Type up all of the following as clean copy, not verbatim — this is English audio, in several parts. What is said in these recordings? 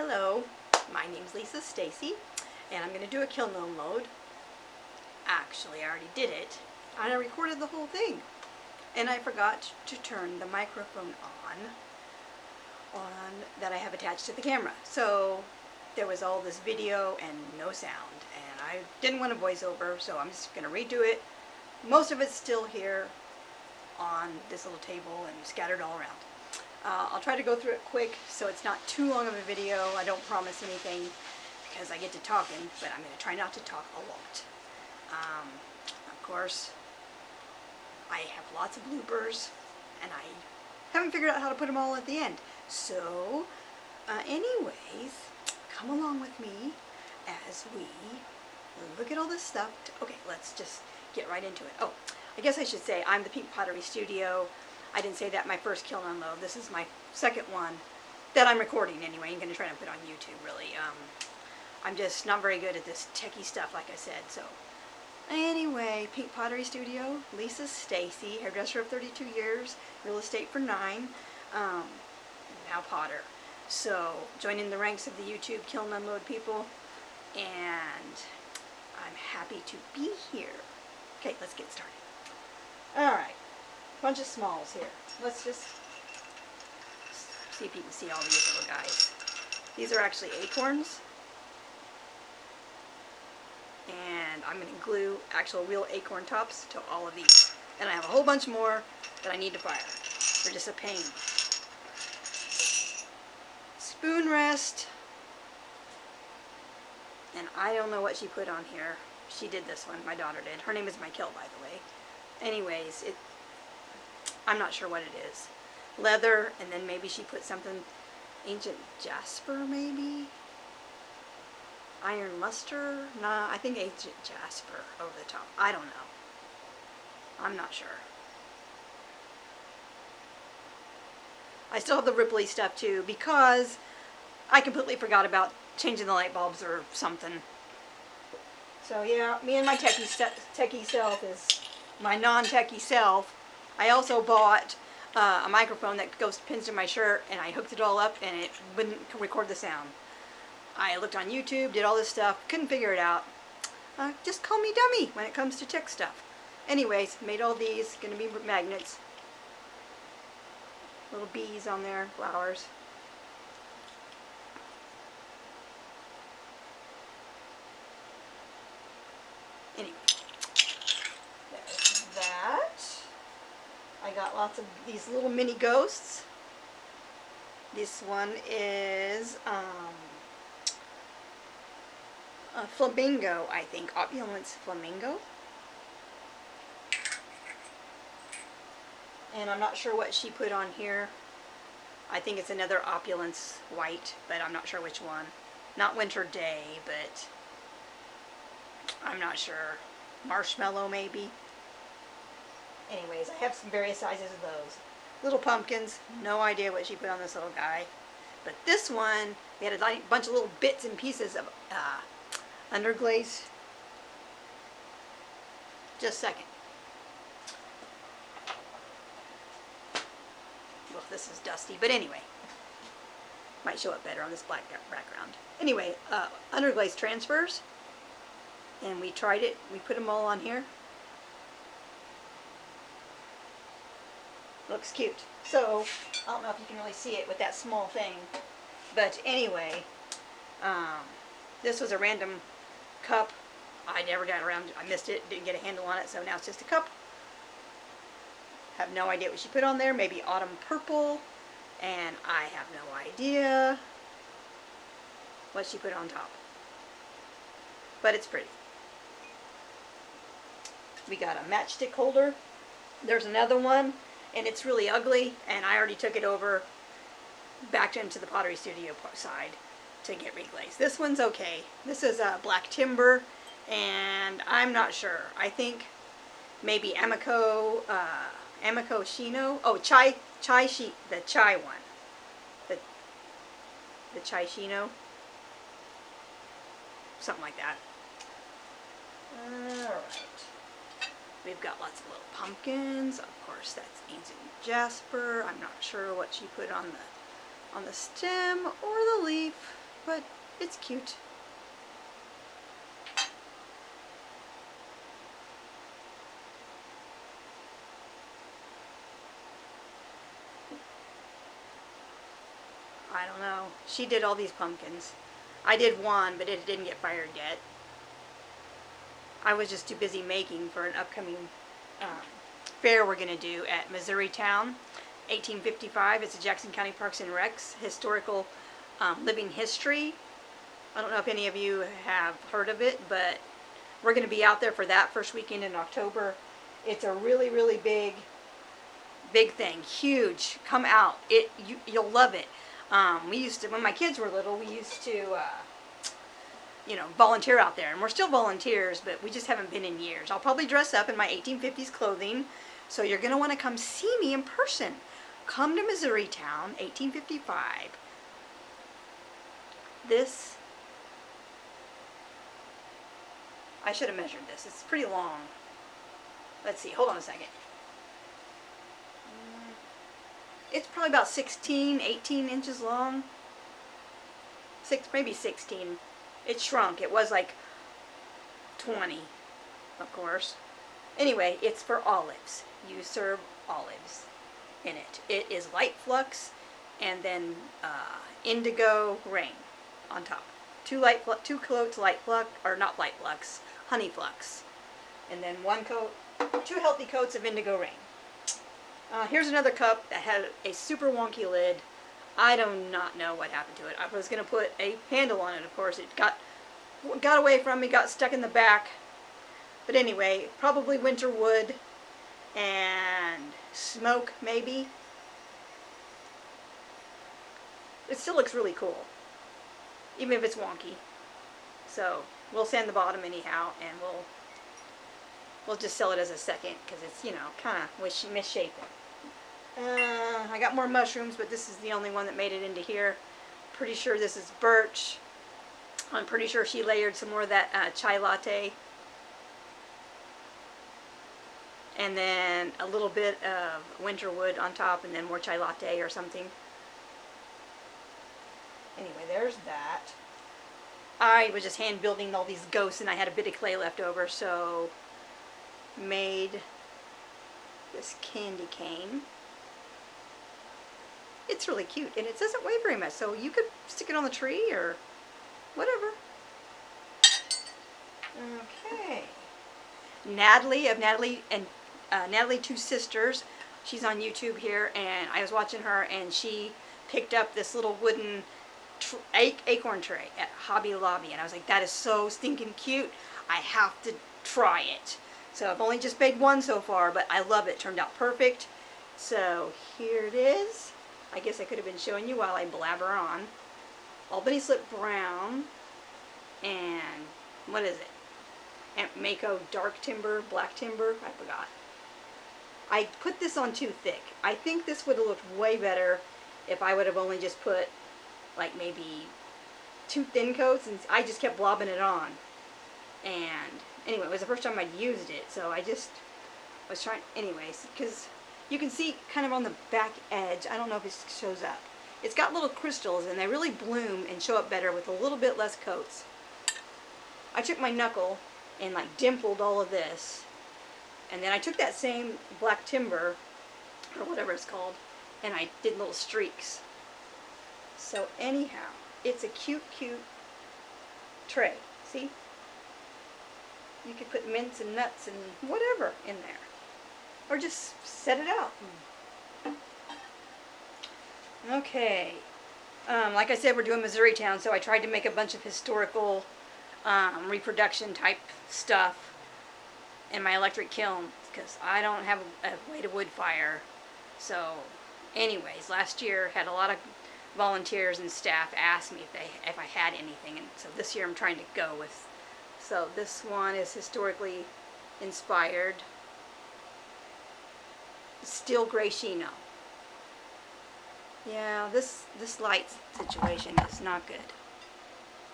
Hello, my name's Lisa Stacy, and I'm going to do a kiln unload. Actually, I already did it, and I recorded the whole thing, and I forgot to turn the microphone on that I have attached to the camera. So there was all this video and no sound, and I didn't want a voiceover, so I'm just going to redo it. Most of it's still here on this little table and scattered all around. I'll try to go through it quick so it's not too long of a video. I don't promise anything because I get to talking, but I'm going to try not to talk a lot. Of course, I have lots of bloopers and I haven't figured out how to put them all at the end. So, anyways, come along with me as we look at all this stuff. Okay, let's just get right into it. Oh, I guess I should say I'm the Pink Pottery Studio. I didn't say that my first kiln unload. This is my second one that I'm recording anyway. I'm going to try to put on YouTube, really. I'm just not very good at this techie stuff, like I said. So, anyway, Pink Pottery Studio, Lisa Stacy, hairdresser of 32 years, real estate for 9, now potter. So, joining the ranks of the YouTube kiln unload people, and I'm happy to be here. Okay, let's get started. Alright. Bunch of smalls here. Let's just see if you can see all these little guys. These are actually acorns. And I'm going to glue actual real acorn tops to all of these. And I have a whole bunch more that I need to fire. They're just a pain. Spoon rest. And I don't know what she put on here. She did this one. My daughter did. Her name is Michael, by the way. Anyways, I'm not sure what it is. Leather, and then maybe she put something, ancient jasper maybe? Iron luster? Nah, I think ancient jasper over the top. I don't know. I'm not sure. I still have the Ripley stuff too because I completely forgot about changing the light bulbs or something. So yeah, me and my techie self is my non-techie self. I also bought a microphone that pins to my shirt, and I hooked it all up, and it wouldn't record the sound. I looked on YouTube, did all this stuff, couldn't figure it out. Just call me dummy when it comes to tech stuff. Anyways, made all these, gonna be magnets. Little bees on there, flowers. Anyway, there's that. I got lots of these little mini ghosts. This one is a flamingo, I think. Opulence flamingo. And I'm not sure what she put on here. I think it's another opulence white, but I'm not sure which one. Not winter day, but I'm not sure. Marshmallow maybe. Anyways, I have some various sizes of those. Little pumpkins, no idea what she put on this little guy. But this one, we had a bunch of little bits and pieces of underglaze. Just a second. Well, this is dusty, but anyway. Might show up better on this black background. Anyway, underglaze transfers. And we tried it. We put them all on here. Looks cute. So, I don't know if you can really see it with that small thing. But anyway, this was a random cup. I never got around, I missed it, didn't get a handle on it, so now it's just a cup. Have no idea what she put on there. Maybe autumn purple. And I have no idea what she put on top. But it's pretty. We got a matchstick holder. There's another one. And it's really ugly, and I already took it over back into the Pottery Studio side to get reglazed. This one's okay. This is a black timber, and I'm not sure. I think maybe Amico Shino. Oh, the chai one. The chai Shino. Something like that. Alright. We've got lots of little pumpkins. Of course, that's ancient jasper. I'm not sure what she put on the stem or the leaf. but it's cute. I don't know. She did all these pumpkins. I did one, but it didn't get fired yet. I was just too busy making for an upcoming fair we're going to do at Missouri Town, 1855. It's a Jackson County Parks and Recs historical living history. I don't know if any of you have heard of it, but we're going to be out there for that first weekend in October. It's a really, really big thing. Huge. Come out. You'll love it. We used to, when my kids were little, we used to, volunteer out there. And we're still volunteers, but we just haven't been in years. I'll probably dress up in my 1850s clothing. So you're going to want to come see me in person. Come to Missouri Town, 1855. This, I should have measured this. It's pretty long. Let's see. Hold on a second. It's probably about 16, 18 inches long. Maybe 16. It shrunk. It was like 20, of course. Anyway, it's for olives. You serve olives in it. It is light flux and then indigo rain on top. Two coats light flux, or not light flux, honey flux. And then two healthy coats of indigo rain. Here's another cup that had a super wonky lid. I do not know what happened to it. I was going to put a handle on it, of course. It got away from me, got stuck in the back. But anyway, probably winter wood and smoke, maybe. It still looks really cool, even if it's wonky. So we'll sand the bottom anyhow, and we'll just sell it as a second because it's, kind of misshapen. I got more mushrooms, but this is the only one that made it into here. Pretty sure this is birch. I'm pretty sure she layered some more of that chai latte. And then a little bit of winter wood on top, and then more chai latte or something. Anyway, there's that. I was just hand building all these ghosts, and I had a bit of clay left over, so made this candy cane. It's really cute, and it doesn't weigh very much, so you could stick it on the tree or whatever. Okay. Natalie of Natalie and Natalie Two Sisters. She's on YouTube here, and I was watching her, and she picked up this little wooden acorn tray at Hobby Lobby, and I was like, that is so stinking cute. I have to try it. So I've only just made one so far, but I love it. Turned out perfect. So here it is. I guess I could have been showing you while I blabber on. Albany Slip Brown, and what is it? Aunt Mako Dark Timber, Black Timber, I forgot. I put this on too thick. I think this would have looked way better if I would have only just put like maybe 2 thin coats, and I just kept blobbing it on. And anyway, it was the first time I'd used it, so I just was trying, anyways, because you can see kind of on the back edge, I don't know if it shows up. It's got little crystals, and they really bloom and show up better with a little bit less coats. I took my knuckle and like dimpled all of this, and then I took that same black timber, or whatever it's called, and I did little streaks. So anyhow, it's a cute, cute tray. See? You could put mints and nuts and whatever in there. Or just set it out. Okay. Like I said, we're doing Missouri Town, so I tried to make a bunch of historical reproduction type stuff in my electric kiln because I don't have a way to wood fire. So anyways, last year had a lot of volunteers and staff ask me if I had anything, and so this year I'm trying to go with. So this one is historically inspired. Steel gray chino. Yeah, this light situation is not good.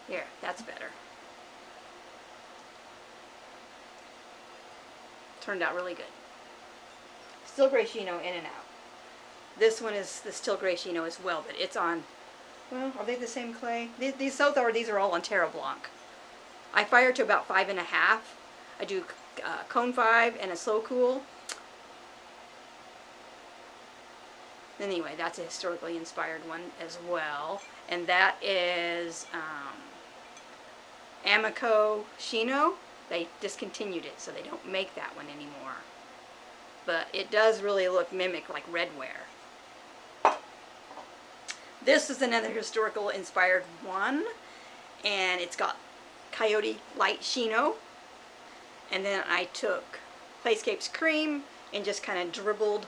Here, that's better. Turned out really good. Steel gray chino in and out. This one is the steel gray chino as well, but it's on Well, are they the same clay? These are all on Terra Blanc. I fire to about 5.5. I do cone 5 and a slow cool. Anyway, that's a historically inspired one as well. And that is Amico Shino. They discontinued it, so they don't make that one anymore. But it does really mimic like redware. This is another historical inspired one, and it's got Coyote Light Shino. And then I took Playscapes Cream and just kind of dribbled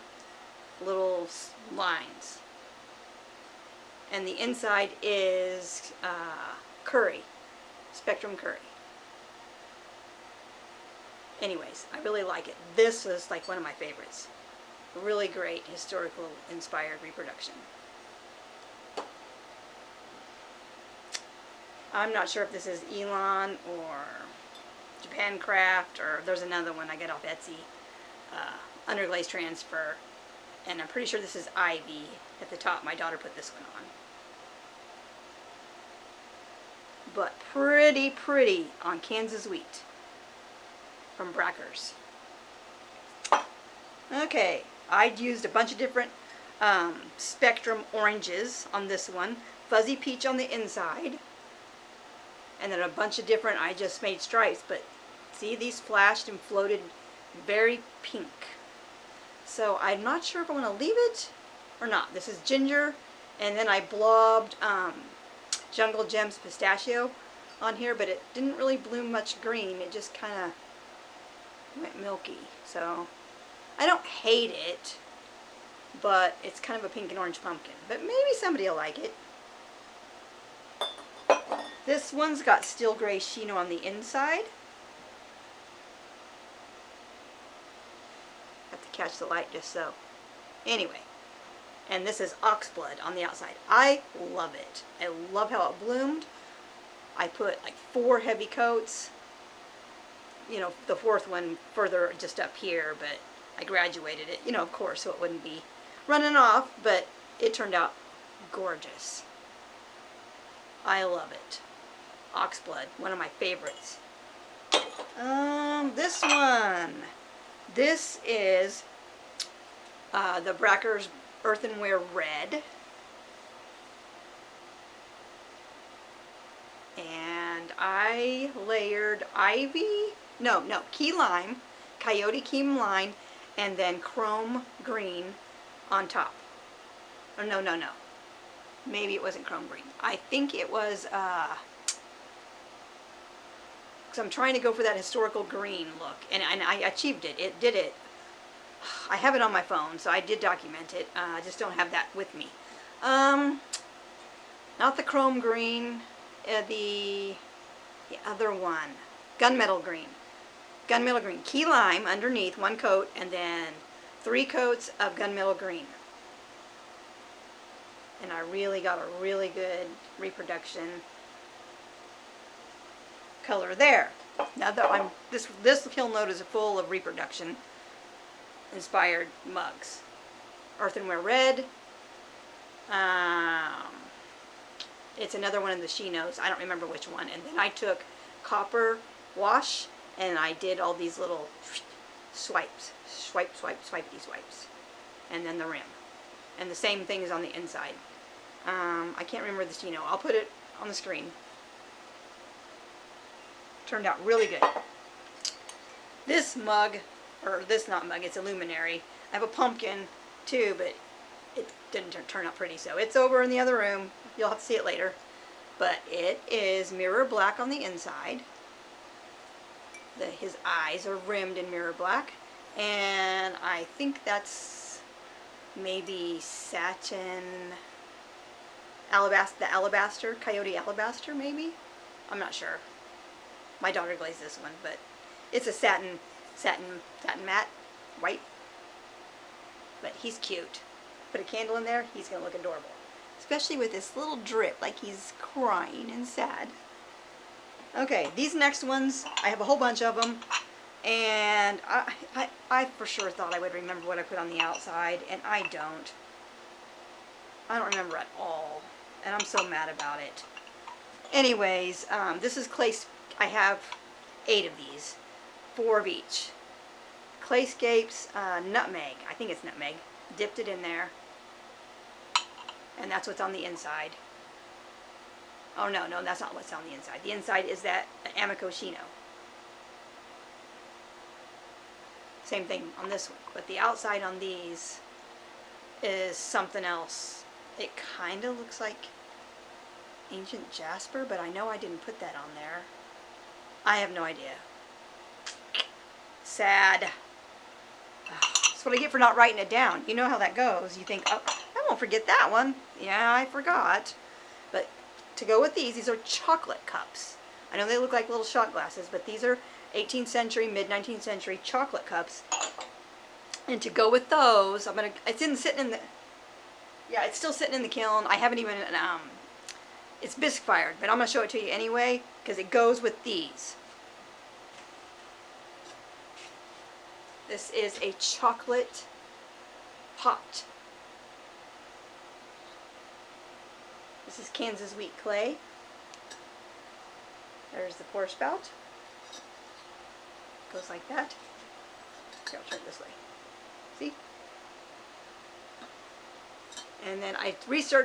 little lines. And the inside is Curry, Spectrum Curry. Anyways, I really like it. This is like one of my favorites. A really great historical inspired reproduction. I'm not sure if this is Elon or Japan Craft, or there's another one I get off Etsy. Underglaze transfer. And I'm pretty sure this is Ivy at the top. My daughter put this one on. But pretty pretty on Kansas wheat from Brackers. Okay, I'd used a bunch of different Spectrum oranges on this one. Fuzzy peach on the inside. And then a bunch of different, I just made stripes, but see, these flashed and floated very pink. So I'm not sure if I want to leave it or not. This is ginger, and then I blobbed Jungle Gems pistachio on here, but it didn't really bloom much green. It just kind of went milky. So I don't hate it, but it's kind of a pink and orange pumpkin. But maybe somebody will like it. This one's got steel gray Shino on the inside. Have to catch the light just so. Anyway, and this is Oxblood on the outside. I love it. I love how it bloomed. I put like 4 heavy coats. You know, the 4th one further just up here, but I graduated it, you know, of course, so it wouldn't be running off, but it turned out gorgeous. I love it. Oxblood, one of my favorites. This one. This is the Brackers Earthenware Red. And I layered key lime, coyote key lime, and then chrome green on top. Oh, no. Maybe it wasn't chrome green. I think it was, because I'm trying to go for that historical green look, and I achieved it. It did it. I have it on my phone, so I did document it. I just don't have that with me. Not the chrome green, the other one, gunmetal green. Gunmetal green, key lime underneath, 1 coat, and then 3 coats of gunmetal green. And I really got a really good reproduction color there. Now that this Kiln Unload is full of reproduction inspired mugs. Earthenware Red. It's another one of the Shinos. I don't remember which one. And then I took copper wash and I did all these little swipes. Swipety swipes. And then the rim. And the same thing is on the inside. I can't remember the Shino. I'll put it on the screen. Turned out really good. This mug, or this not mug, it's a luminary. I have a pumpkin too, but it didn't turn out pretty, so it's over in the other room. You'll have to see it later. But it is mirror black on the inside. His eyes are rimmed in mirror black. And I think that's maybe satin alabaster, the alabaster, coyote alabaster maybe? I'm not sure. My daughter glazed this one, but it's a satin matte, white. But he's cute. Put a candle in there, he's gonna look adorable. Especially with this little drip, like he's crying and sad. Okay, these next ones, I have a whole bunch of them. And I for sure thought I would remember what I put on the outside, and I don't. I don't remember at all. and I'm so mad about it. Anyways, this is clay. I have 8 of these, 4 of each. Clayscapes nutmeg. I think it's nutmeg. Dipped it in there, and that's what's on the inside. Oh no, that's not what's on the inside. The inside is that Amacochino. Same thing on this one, but the outside on these is something else. It kind of looks like ancient jasper, but I know I didn't put that on there. I have no idea. Sad. That's what I get for not writing it down. You know how that goes. You think, oh, I won't forget that one. Yeah, I forgot. But to go with these are chocolate cups. I know they look like little shot glasses, but these are 18th century, mid-19th century chocolate cups. And to go with those, it's sitting in the, yeah, it's still sitting in the kiln. I haven't even, it's bisque fired, but I'm going to show it to you anyway, because it goes with these. This is a chocolate pot. This is Kansas wheat clay. There's the pour spout. Goes like that. Okay, I'll turn it this way. See? And then I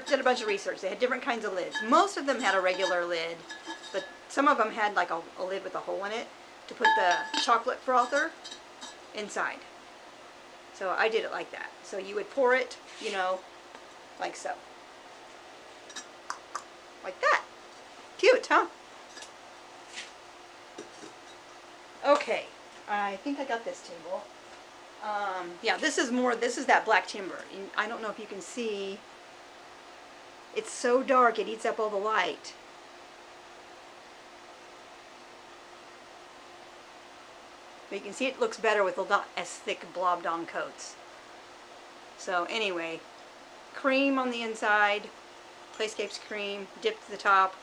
did a bunch of research. They had different kinds of lids. Most of them had a regular lid, but some of them had like a lid with a hole in it to put the chocolate frother inside. So I did it like that. So you would pour it, you know, like so. Like that. Cute, huh? Okay, I think I got this table. Yeah, this is that black timber. I don't know if you can see. It's so dark, it eats up all the light. But you can see it looks better with not as thick blobbed on coats. So anyway, cream on the inside, Clayscapes cream, dipped to the top,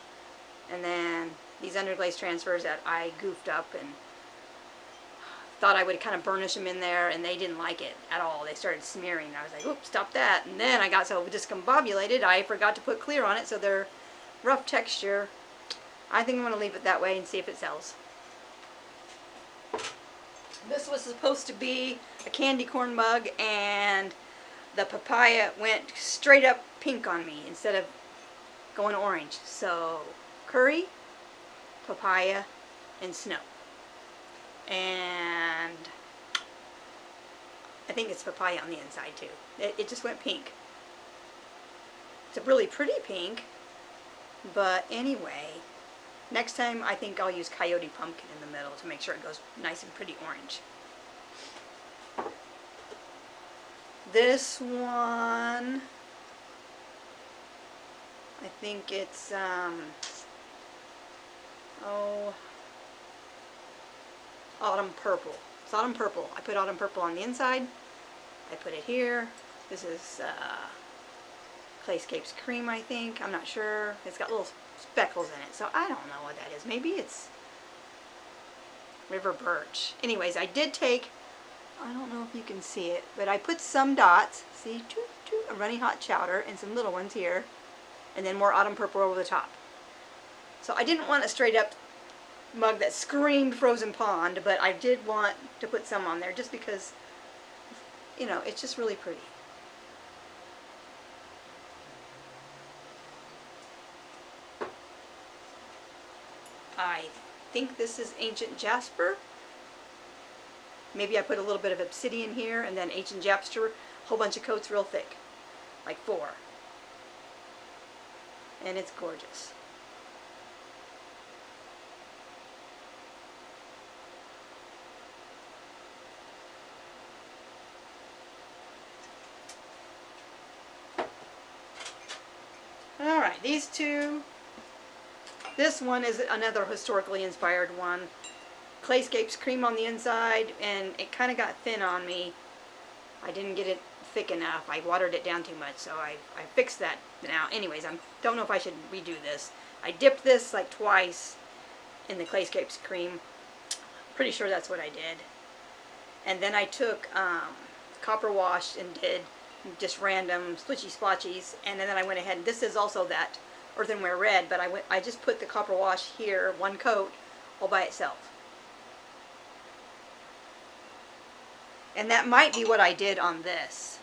and then these underglaze transfers that I goofed up and thought I would kind of burnish them in there, and they didn't like it at all. They started smearing. I was like, oops, stop that. And then I got so discombobulated, I forgot to put clear on it, so they're rough texture. I think I'm going to leave it that way and see if it sells. This was supposed to be a candy corn mug, and the papaya went straight up pink on me instead of going orange. So curry, papaya, and snow. And I think it's papaya on the inside too. It just went pink. It's a really pretty pink, but anyway, next time I think I'll use coyote pumpkin in the middle to make sure it goes nice and pretty orange. This one, I think it's, autumn purple. It's autumn purple. I put autumn purple on the inside. I put it here. This is Clayscapes cream, I think. I'm not sure. It's got little speckles in it, so I don't know what that is. Maybe it's river birch. Anyways, I did take, I don't know if you can see it, but I put some dots, see, a runny hot chowder, and some little ones here, and then more autumn purple over the top. So I didn't want a straight up mug that screamed frozen pond, but I did want to put some on there just because, you know, it's just really pretty. I think this is ancient jasper. Maybe I put a little bit of obsidian here, and then ancient jasper, a whole bunch of coats real thick, like 4. And it's gorgeous. Alright, these two. This one is another historically inspired one. Clayscapes cream on the inside, and it kind of got thin on me. I didn't get it thick enough. I watered it down too much, so I fixed that now. Anyways, I don't know if I should redo this. I dipped this like twice in the Clayscapes cream. Pretty sure that's what I did. And then I took copper wash and did just random splitchy splotchies, and then I went ahead, and this is also that earthenware red, but I just put the copper wash here, one coat, all by itself. And that might be what I did on this.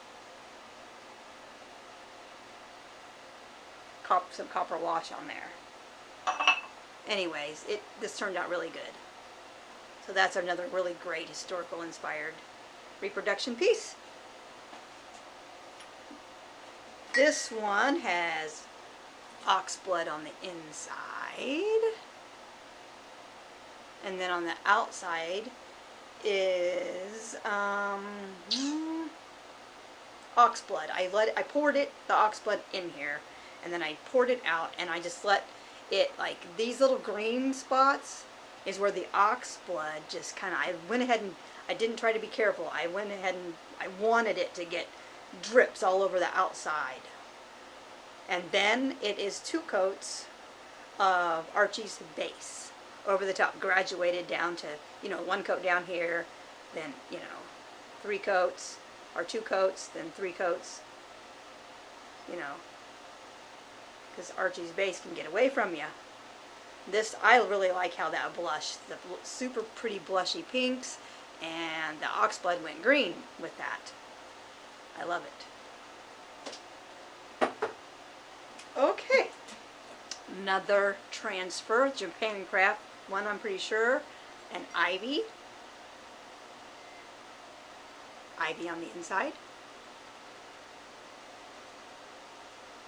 Some copper wash on there. Anyways, this turned out really good. So that's another really great historical inspired reproduction piece. This one has ox blood on the inside, and then on the outside is ox blood. I poured the ox blood in here, and then I poured it out, and I just let it, like, these little green spots is where the ox blood just kind of, I went ahead and I didn't try to be careful. I went ahead and I wanted it to get drips all over the outside. And then it is 2 coats of Archie's base over the top, graduated down to, 1 coat down here, then, 3 coats, or 2 coats, then 3 coats, because Archie's base can get away from you. This, I really like how that blush, the super pretty blushy pinks, and the oxblood went green with that. I love it. Okay, another transfer, Japan Craft one, I'm pretty sure, and ivy on the inside.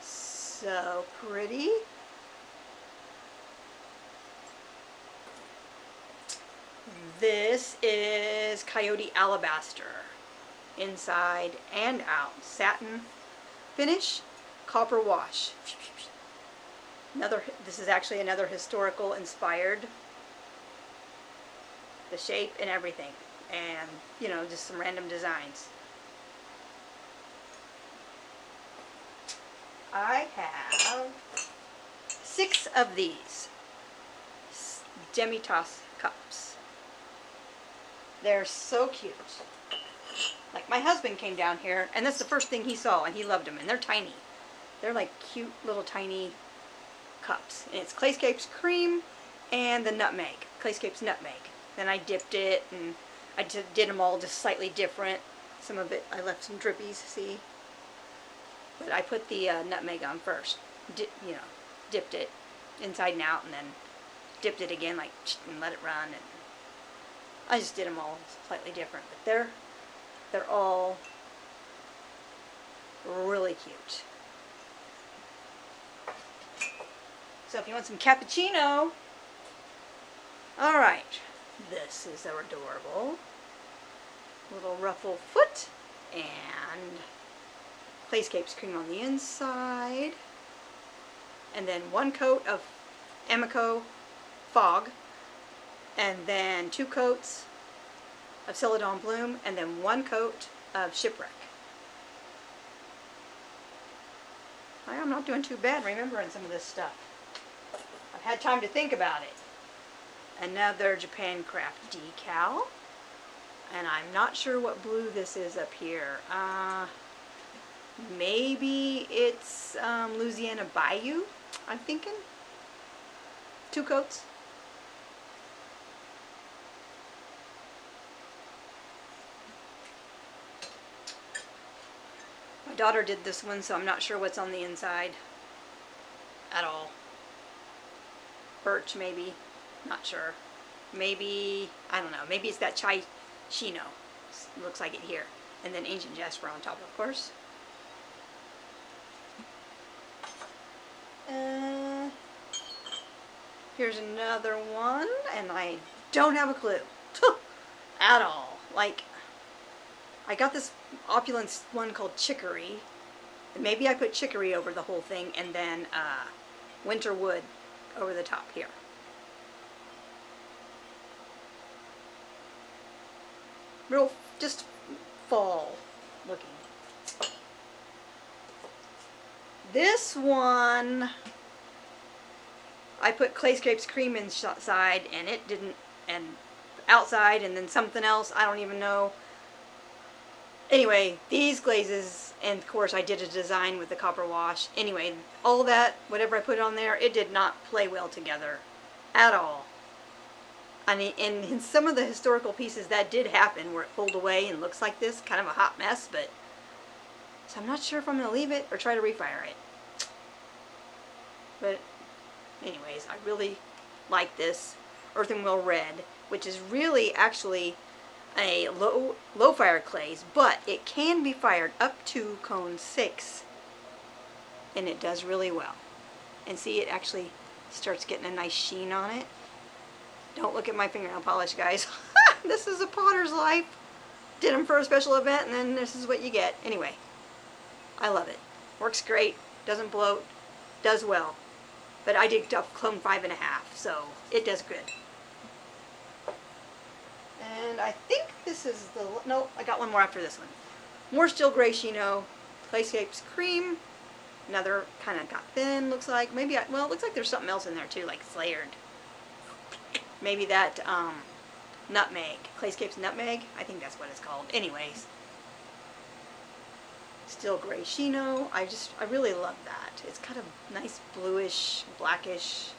So pretty. This is Coyote Alabaster, inside and out, satin finish, copper wash. This is actually another historical inspired, the shape and everything, and just some random designs. I have 6 of these demi-tasse cups. They're so cute. Like, my husband came down here, and that's the first thing he saw, and he loved them, and they're tiny. They're like cute little tiny cups. And it's Clayscapes cream and the nutmeg, Clayscapes nutmeg. Then I dipped it, and I did them all just slightly different. Some of it, I left some drippies, see? But I put the nutmeg on first. Dipped it inside and out, and then dipped it again, like, and let it run. And I just did them all slightly different, but they're all really cute. So if you want some cappuccino, all right, this is our adorable little ruffle foot, and Clayscapes cream on the inside, and then 1 coat of Amico Fog, and then 2 coats of Celadon Bloom, and then 1 coat of Shipwreck. I'm not doing too bad remembering some of this stuff. I've had time to think about it. Another Japan Craft decal, and I'm not sure what blue this is up here. Maybe it's Louisiana Bayou, I'm thinking. 2 coats. My daughter did this one, so I'm not sure what's on the inside at all. Birch, maybe. Not sure. Maybe, I don't know. Maybe it's that chai chino. Looks like it here. And then ancient jasper on top, of course. Here's another one, and I don't have a clue at all. Like, I got this opulence one called Chicory. And maybe I put chicory over the whole thing, and then winter wood over the top here. Real, just fall looking. This one, I put Clayscapes cream inside, and it didn't, and outside, and then something else, I don't even know. Anyway, these glazes And of course I did a design with the copper wash. Anyway, all that, whatever I put on there, it did not play well together at all. I mean, and in some of the historical pieces that did happen where it pulled away and looks like this, kind of a hot mess, but so I'm not sure if I'm going to leave it or try to refire it. But anyways, I really like this Earthen Wheel Red, which is really actually a low fire glaze, but it can be fired up to cone 6, and it does really well. And see, it actually starts getting a nice sheen on it. Don't look at my fingernail polish, guys. This is a potter's life. Did them for a special event, and then this is what you get. Anyway, I love it. Works great, doesn't bloat, does well. But I did clone 5.5, so it does good. And I think this is the, no, I got one more after this one. More Steel Gray Chino, Clayscapes Cream. Another kind of got thin, looks like. Maybe, well, it looks like there's something else in there too, like Slayered. Maybe that Nutmeg, Clayscapes Nutmeg. I think that's what it's called. Anyways. Steel Gray Chino. I really love that. It's kind of nice bluish, blackish.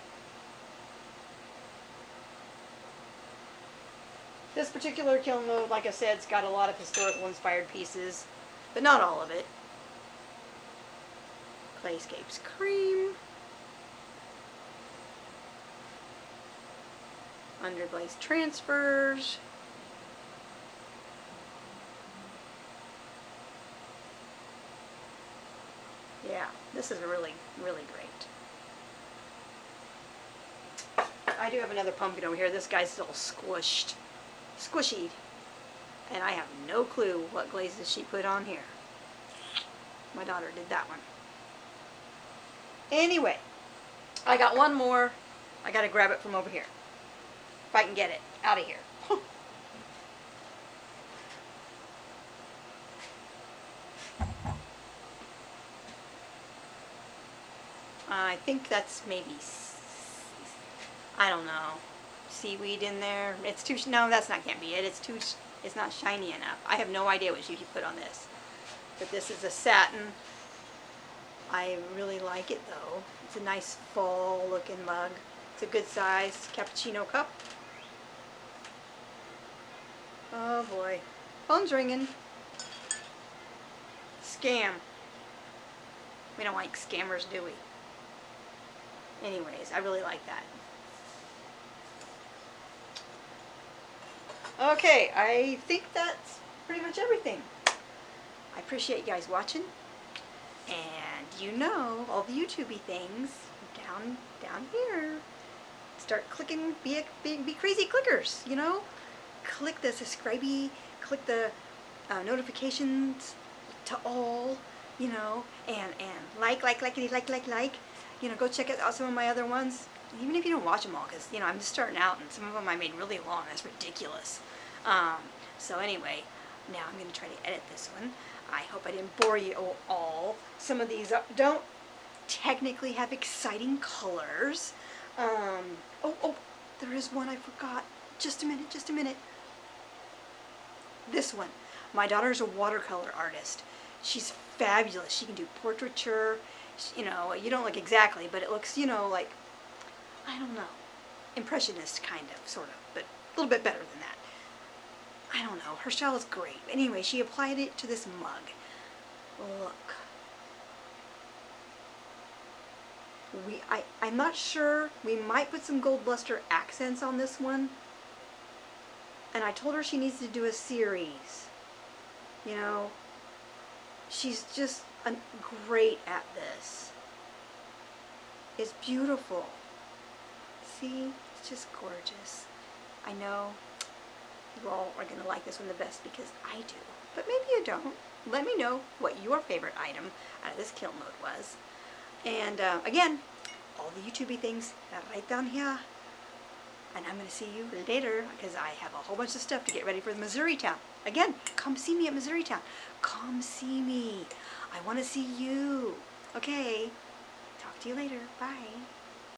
This particular kiln load, like I said, it's got a lot of historical inspired pieces, but not all of it. Clayscapes Cream. Underglaze Transfers. Yeah, this is really, really great. I do have another pumpkin over here. This guy's all squished. Squishy. And I have no clue what glazes she put on here. My daughter did that one. Anyway, I got one more. I gotta grab it from over here. If I can get it out of here. I think that's maybe, I don't know, seaweed in there. It's too, no, that's not, can't be it. It's not shiny enough. I have no idea what you put on this. But this is a satin. I really like it though. It's a nice fall looking mug. It's a good size cappuccino cup. Oh boy. Phone's ringing. Scam. We don't like scammers, do we? Anyways, I really like that. Okay, I think that's pretty much everything. I appreciate you guys watching. And you know, all the YouTubey things down here. Start clicking, be crazy clickers, you know? Click the subscribe-y, click the notifications to all, you know, and like. You know, go check out some of my other ones, even if you don't watch them all, because, you know, I'm just starting out, and some of them I made really long. That's ridiculous. So anyway, now I'm going to try to edit this one. I hope I didn't bore you all. Some of these don't technically have exciting colors. Oh, there is one I forgot. Just a minute. This one. My daughter's a watercolor artist. She's fabulous. She can do portraiture. You know, you don't look exactly, but it looks, you know, like, I don't know, impressionist kind of, sort of, but a little bit better than that. I don't know. Her style is great. Anyway, she applied it to this mug. Look. I'm not sure. We might put some gold luster accents on this one. And I told her she needs to do a series. You know, she's just great at this. It's beautiful. See? It's just gorgeous. I know you all are going to like this one the best because I do. But maybe you don't. Let me know what your favorite item out of this kiln load was. And again, all the YouTubey things are right down here. And I'm going to see you later because I have a whole bunch of stuff to get ready for the Missouri Town. Again, come see me at Missouri Town. Come see me. I want to see you. Okay. Talk to you later. Bye.